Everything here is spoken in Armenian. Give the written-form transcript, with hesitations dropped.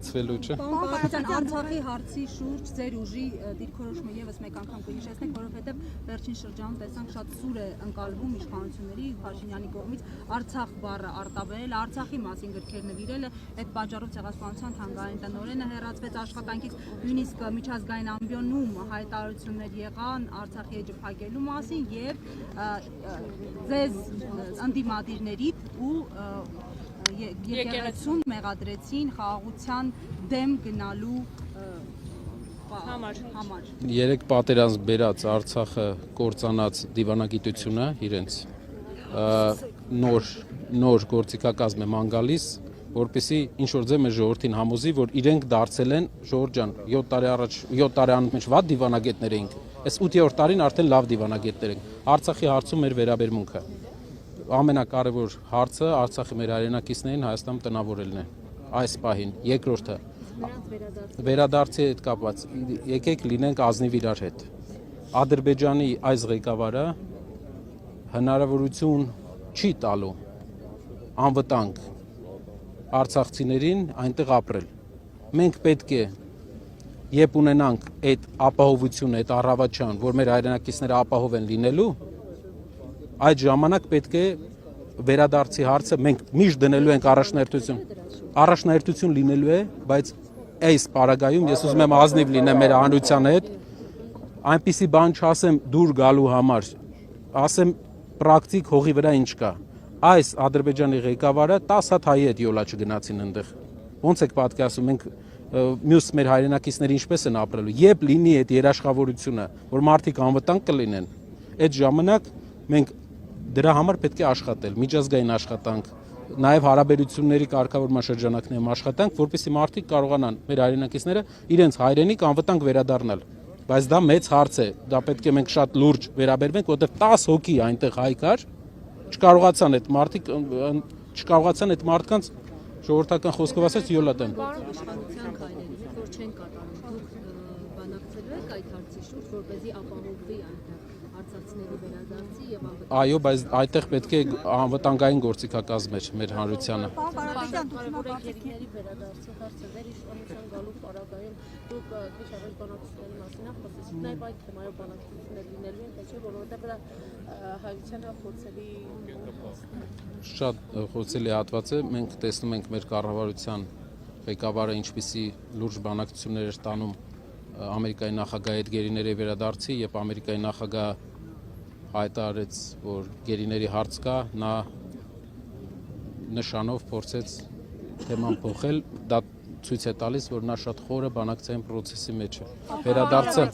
Պարոն Արցախի հարցի շուրջ ձեր ուժի դիրքորոշումը եւս մեկ անգամ կհիշեցնեք, որովհետեւ վերջին շրջանում տեսանք շատ սուր է ընկալվում իշխանությունների Փաշինյանի կողմից Արցախ բառը արտաբերել, Արցախի մասին գրքեր նվիրելը, այդ պատճառով Ցեղասպանության թանգարանի տնօրենը հեռացվեց աշխատանքից, նույնիսկ միջազգային ամբիոնում հայտարարություններ եղան Արցախի էջը փակելու մասին եւ ձեզ ընդդիմադիրներից ու եկեղեցուն մեղադրեցին խաղաղության դեմ գնալու համար։ Երեք պատերազմ բերած Արցախը կործանած դիվանագիտությունը իրենց նոր գործիքակազմ է ման գալիս, որպեսզի ինչ-որ ձև մեր ժողովրդին համոզի, որ իրենք դարձել են Ժողովուրդ ջան, 7 տարի անընդմեջ վատ դիվանագետներ էինք, այս 8-րդ տարին արդեն լավ դիվանագետներ ենք։ Արցախի հարցում մեր վերաբերմունքը ամենակարևոր հարցը Արցախի մեր հայրենակիցներին Հայաստանում տնավորելն է այս պահին։ Երկրորդը վերադարձի հետ կապված եկեք լինենք ազնիվ իրար հետ։ Ադրբեջանի այս ղեկավարը հնարավորություն չի տալու անվտանգ արցախցիներին այնտեղ ապրել։ Մենք պետք է երբ ունենանք այդ ապահովությունը, այդ առավաչան, որ մեր հայրենակիցները ապահով են լինելու, այդ ժամանակ պետք է վերադարձի հարցը մենք միշտ դնելու ենք առաջնահերթություն լինելու է, բայց այս պարագայում ես ուզում եմ ազնիվ լինեմ մեր հանրության հետ, այնպիսի բան չասեմ դուր գալու համար, ասեմ պրակտիկ հողի վրա ինչ կա։ Այս Ադրբեջանի ղեկավարը 10 հատ հայ հետ յոլա չգնացին այնտեղ։ Ոնց եք պատկերացնում, մենք մյուս մեր հայրենակիցները ինչպես են ապրելու, երբ լինի այդ երաշխավորությունը, որ մարդիկ անվտանգ կլինեն, այդ ժամանակ մենք դրա համար պետք է աշխատել, միջազգային աշխատանք, նաև հարաբերությունների կարգավորման շրջանակներում աշխատանք, որպեսզի մարդիկ կարողանան մեր հայրենակիցները իրենց հայրենիք անվտանգ վերադառնալ։ Բայց դա մեծ հարց է, դա պետք է մենք շատ լուրջ վերաբերվենք, որովհետև 10 հոգի այնտեղ հայ կար, չկարողացան այդ մարդկանց ժողովրդական խոսքով ասած յոլա տան։ Պարոն իշխանության քայլերից, որ չեն կատարում, դուք բանակցելու եք այդ հարցի շուրջ, որպեսզի ապահովվի այնտեղ արցախցիների վերադարձի եւ անվտանգ։ Այո, բայց այդտեղ պետք է անվտանգային գործիքակազմեր մեր հանրությանը։ Գերիների վերադարձի հարցը ձեր իշխանության գալու պարագայում դուք քիչ ավելի բանակցությունների մասին խոսեցիք, նաեւ այդ թեմայով բանակցություններ լինելու են, թե չէ, որովհետեւ դա հայությանը խոցելի Շատ խոցելի հատված է, մենք տեսնում ենք մեր կառավարության ղեկավարը ինչպիսի լուրջ բանակցություններ էր տանում Ամերիկայի նախագահի հետ գերիների վերադարձի, երբ Ամերիկայի նախագահը հայտարարեց, որ գերիների հարց կա, նա նշանով փորձեց թեման փոխել, դա ցույց է տալիս, որ նա շատ խորը բանակցային process-ի մեջ է։ Վերադարձը